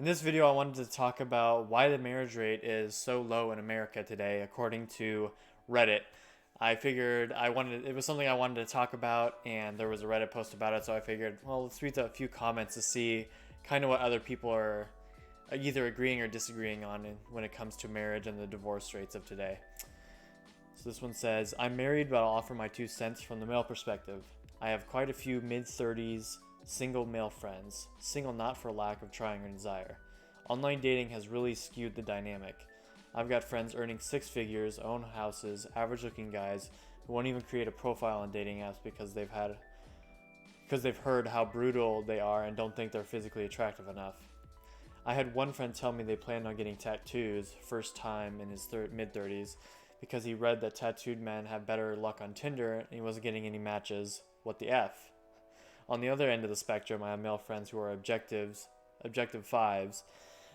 In this video, I wanted to talk about why the marriage rate is so low in America today, according to Reddit. I figured it was something I wanted to talk about, and there was a Reddit post about it, so I figured, well, let's read a few comments to see kind of what other people are either agreeing or disagreeing on when it comes to marriage and the divorce rates of today. So this one says, I'm married, but I'll offer my 2 cents from the male perspective. I have quite a few mid-30s single male friends, single not for lack of trying or desire. Online dating has really skewed the dynamic. I've got friends earning 6 figures, own houses, average looking guys who won't even create a profile on dating apps because they've heard how brutal they are and don't think they're physically attractive enough. I had one friend tell me they planned on getting tattoos first time in his mid-30s because he read that tattooed men have better luck on Tinder and he wasn't getting any matches. What the F? On the other end of the spectrum, I have male friends who are objective fives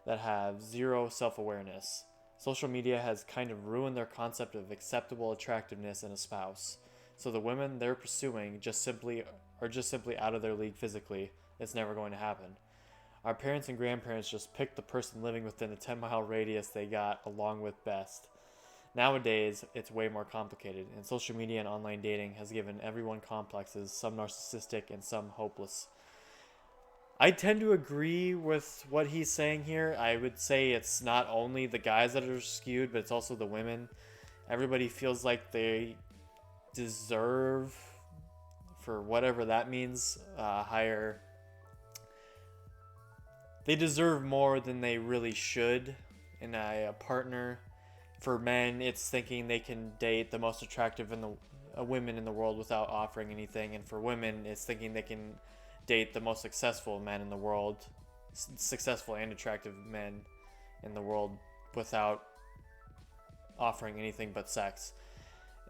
that have zero self-awareness. Social media has kind of ruined their concept of acceptable attractiveness in a spouse. So the women they're pursuing just simply out of their league physically. It's never going to happen. Our parents and grandparents just picked the person living within a 10-mile radius they got along with best. Nowadays, it's way more complicated, and social media and online dating has given everyone complexes, some narcissistic and some hopeless. I tend to agree with what he's saying here. I would say it's not only the guys that are skewed, but it's also the women. Everybody feels like they deserve, for whatever that means, higher. They deserve more than they really should in a partner. For men, it's thinking they can date the most attractive women in the world without offering anything, and for women, it's thinking they can date the most successful men in the world, successful and attractive men in the world without offering anything but sex.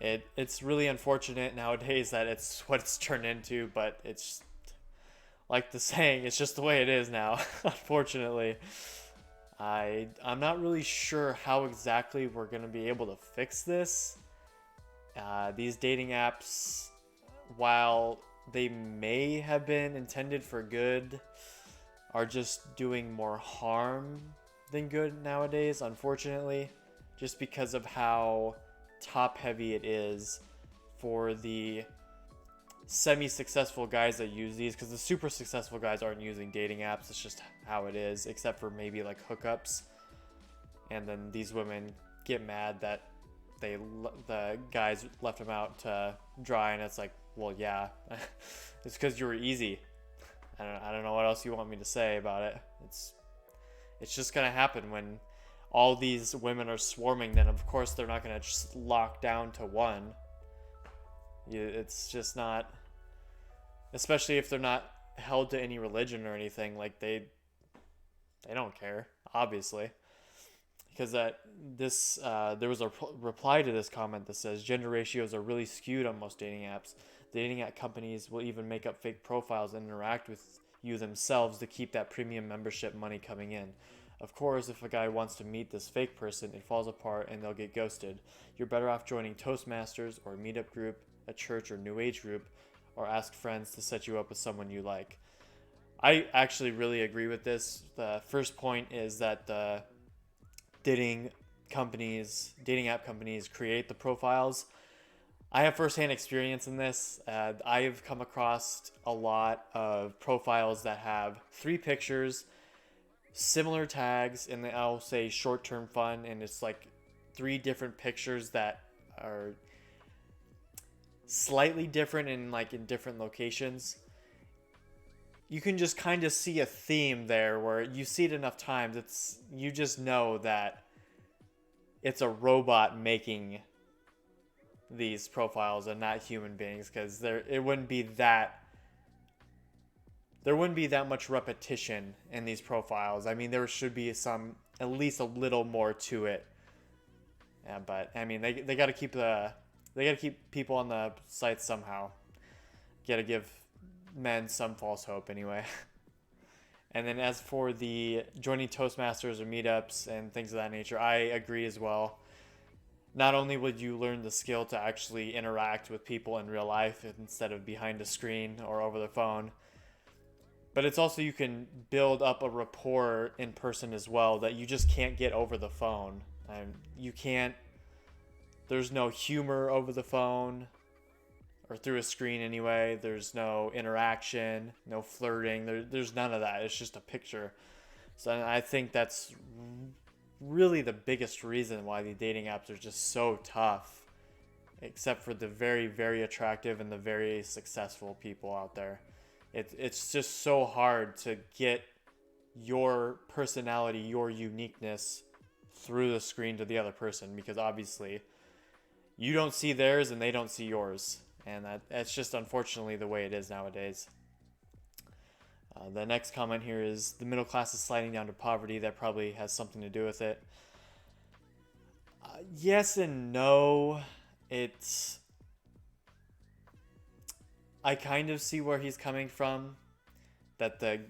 It's really unfortunate nowadays that it's what it's turned into, but it's like the saying, it's just the way it is now, unfortunately. I'm not really sure how exactly we're going to be able to fix this. These dating apps, while they may have been intended for good, are just doing more harm than good nowadays, unfortunately, just because of how top heavy it is for the semi-successful guys that use these, because the super successful guys aren't using dating apps. It's just how it is, except for maybe like hookups, and then these women get mad that the guys left them out to dry, and it's like, well, yeah, it's because you were easy. I don't know what else you want me to say about it. It's just gonna happen when all these women are swarming. Then of course they're not gonna just lock down to one. It's just not, especially if they're not held to any religion or anything. Like they don't care, obviously, because there was a reply to this comment that says gender ratios are really skewed on most dating apps. Dating app companies will even make up fake profiles and interact with you themselves to keep that premium membership money coming in. Of course, if a guy wants to meet this fake person, it falls apart and they'll get ghosted. You're better off joining Toastmasters or a meetup group, a church or new age group, or ask friends to set you up with someone you like. I actually really agree with this. The first point is that the dating app companies create the profiles. I have firsthand experience in this. I have come across a lot of profiles that have 3 pictures, similar tags, and I'll say short-term fun, and it's like 3 different pictures that are slightly different in different locations. You can just kind of see a theme there where you see it enough times, you just know that it's a robot making these profiles and not human beings, because there wouldn't be that much repetition in these profiles. I mean, there should be at least a little more to it. Yeah, but I mean, they got to keep people on the site somehow. Got to give men some false hope anyway. And then as for the joining Toastmasters or meetups and things of that nature, I agree as well. Not only would you learn the skill to actually interact with people in real life instead of behind a screen or over the phone, But it's also, you can build up a rapport in person as well that you just can't get over the phone. You can't, there's no humor over the phone or through a screen anyway. There's no interaction, no flirting. There's none of that. It's just a picture. So I think that's really the biggest reason why the dating apps are just so tough, except for the very, very attractive and the very successful people out there. It's just so hard to get your personality, your uniqueness through the screen to the other person, because obviously you don't see theirs and they don't see yours. And that's just unfortunately the way it is nowadays. The next comment here is the middle class is sliding down to poverty. That probably has something to do with it. Yes and no. It's, I kind of see where he's coming from. That the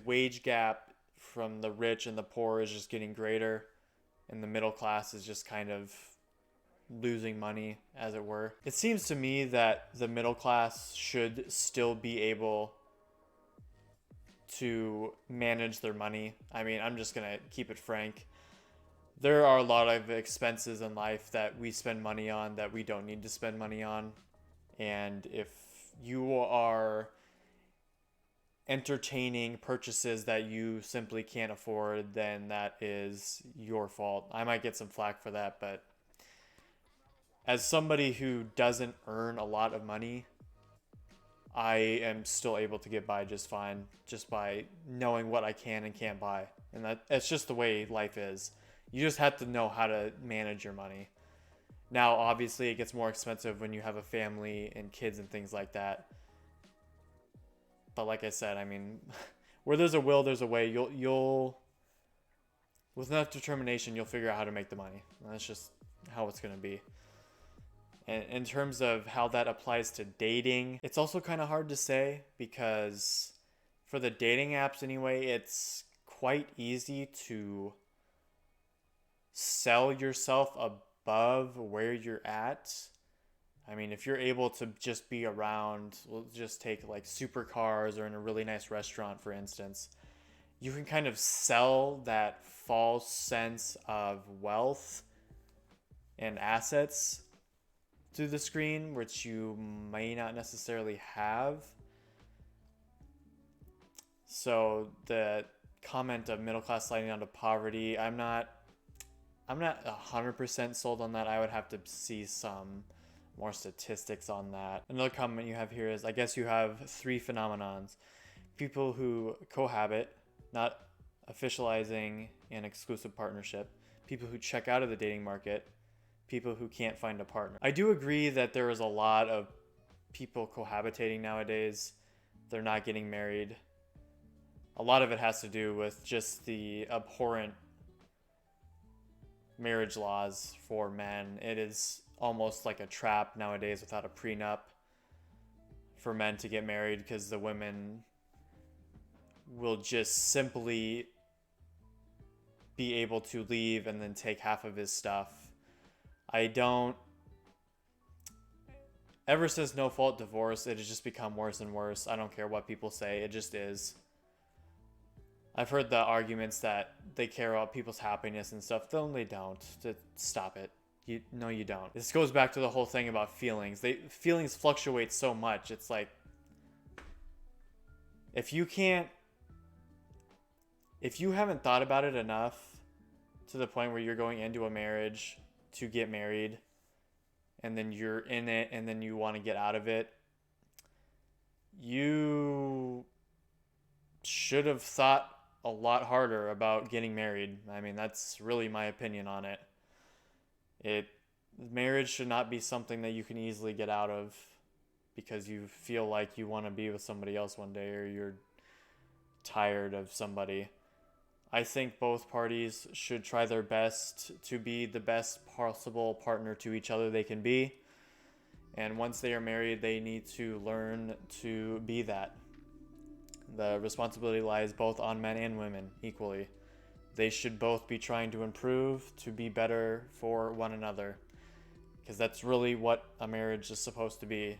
wage gap from the rich and the poor is just getting greater, and the middle class is just kind of losing money, as it were. It seems to me that the middle class should still be able to manage their money. I mean, I'm just gonna keep it frank. There are a lot of expenses in life that we spend money on that we don't need to spend money on. And if you are entertaining purchases that you simply can't afford, then that is your fault. I might get some flack for that, but as somebody who doesn't earn a lot of money, I am still able to get by just fine, just by knowing what I can and can't buy. And that's just the way life is. You just have to know how to manage your money. Now, obviously, it gets more expensive when you have a family and kids and things like that. But like I said, I mean, where there's a will, there's a way. You'll with enough determination, you'll figure out how to make the money. And that's just how it's going to be. And in terms of how that applies to dating, it's also kind of hard to say, because for the dating apps anyway, it's quite easy to sell yourself above where you're at. I mean, if you're able to just be around, we'll just take like supercars or in a really nice restaurant, for instance, you can kind of sell that false sense of wealth and assets through the screen, which you may not necessarily have. So the comment of middle class sliding down to poverty, I'm not 100% sold on that. I would have to see some more statistics on that. Another comment you have here is, I guess you have three phenomenons: people who cohabit, not officializing an exclusive partnership; people who check out of the dating market; people who can't find a partner. I do agree that there is a lot of people cohabitating nowadays. They're not getting married. A lot of it has to do with just the abhorrent marriage laws for men. It is almost like a trap nowadays without a prenup for men to get married, because the women will just simply be able to leave and then take half of his stuff. Ever since no fault divorce, it has just become worse and worse. I don't care what people say, it just is. I've heard the arguments that they care about people's happiness and stuff. Though they don't. Stop it. No, you don't. This goes back to the whole thing about feelings. Feelings fluctuate so much. It's like, if you haven't thought about it enough to the point where you're going into a marriage to get married, and then you're in it and then you want to get out of it, you should have thought a lot harder about getting married. I mean, that's really my opinion on it. Marriage should not be something that you can easily get out of because you feel like you want to be with somebody else one day, or you're tired of somebody. I think both parties should try their best to be the best possible partner to each other they can be. And once they are married, they need to learn to be that. The responsibility lies both on men and women equally. They should both be trying to improve, to be better for one another. Because that's really what a marriage is supposed to be.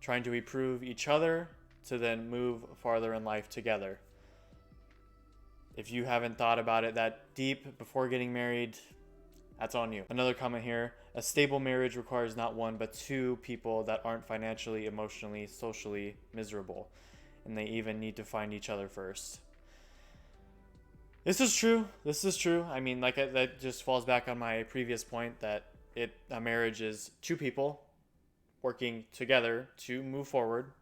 Trying to improve each other to then move farther in life together. If you haven't thought about it that deep before getting married, that's on you. Another comment here: a stable marriage requires not one but two people that aren't financially, emotionally, socially miserable, and they even need to find each other first. This is true. This is true. I mean, that just falls back on my previous point that a marriage is two people working together to move forward.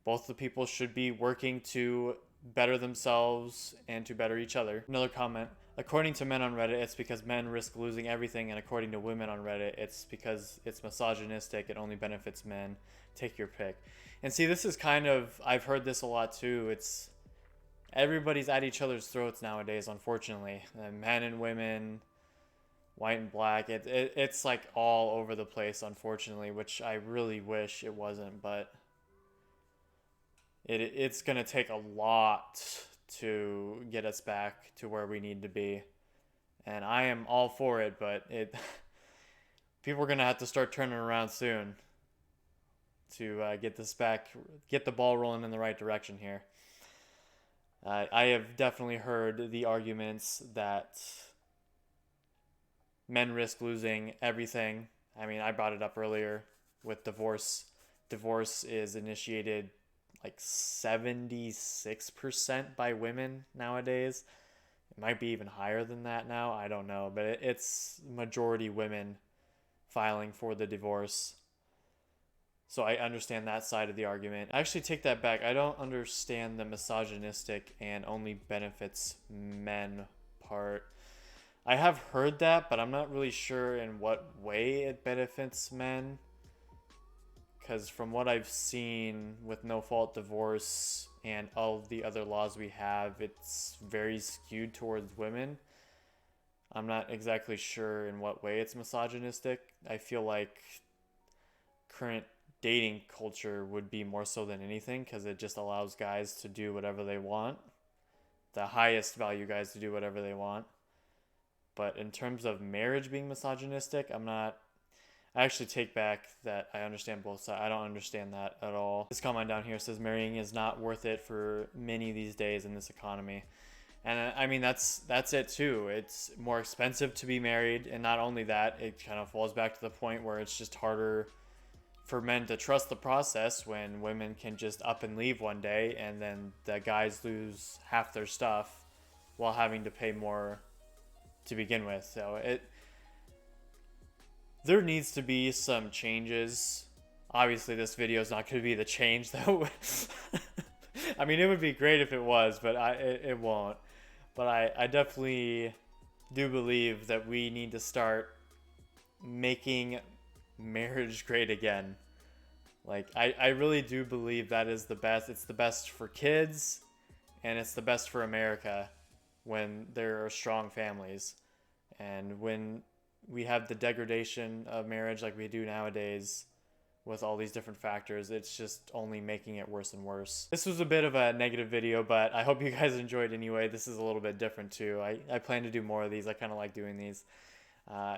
Both the people should be working to better themselves and to better each other. Another comment: according to men on Reddit, it's because men risk losing everything, and according to women on Reddit, it's because it's misogynistic. It only benefits men. Take your pick. And see, this is kind of, I've heard this a lot too. It's everybody's at each other's throats nowadays, unfortunately. Men and women, white and black. It's like all over the place, unfortunately, which I really wish it wasn't, but it's going to take a lot to get us back to where we need to be. And I am all for it, but people are going to have to start turning around soon to get this back, get the ball rolling in the right direction here. I have definitely heard the arguments that men risk losing everything. I mean, I brought it up earlier with divorce. Divorce is initiated like 76% by women nowadays. It might be even higher than that now. I don't know, but it's majority women filing for the divorce. So I understand that side of the argument. I actually take that back. I don't understand the misogynistic and only benefits men part. I have heard that, but I'm not really sure in what way it benefits men. Because from what I've seen with no-fault divorce and all of the other laws we have, it's very skewed towards women. I'm not exactly sure in what way it's misogynistic. I feel like current dating culture would be more so than anything, because it just allows guys to do whatever they want. The highest value guys to do whatever they want. But in terms of marriage being misogynistic, I actually take back that I understand both sides. I don't understand that at all. This comment down here says marrying is not worth it for many these days in this economy. And I mean, that's it too. It's more expensive to be married. And not only that, it kind of falls back to the point where it's just harder for men to trust the process when women can just up and leave one day, and then the guys lose half their stuff while having to pay more to begin with. So there needs to be some changes. Obviously, this video is not going to be the change though. I mean, it would be great if it was, but it won't. But I definitely do believe that we need to start making marriage great again. Like, I really do believe that is the best. It's the best for kids, and it's the best for America when there are strong families. And when we have the degradation of marriage like we do nowadays with all these different factors, it's just only making it worse and worse. This was a bit of a negative video, but I hope you guys enjoyed anyway. This is a little bit different too. I plan to do more of these. I kind of like doing these.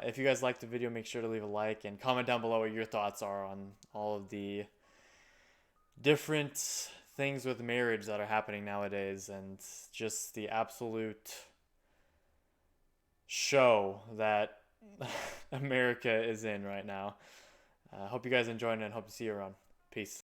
If you guys liked the video, make sure to leave a like and comment down below what your thoughts are on all of the different things with marriage that are happening nowadays, and just the absolute show that America is in right now. Hope you guys enjoyed it, and hope to see you around. Peace.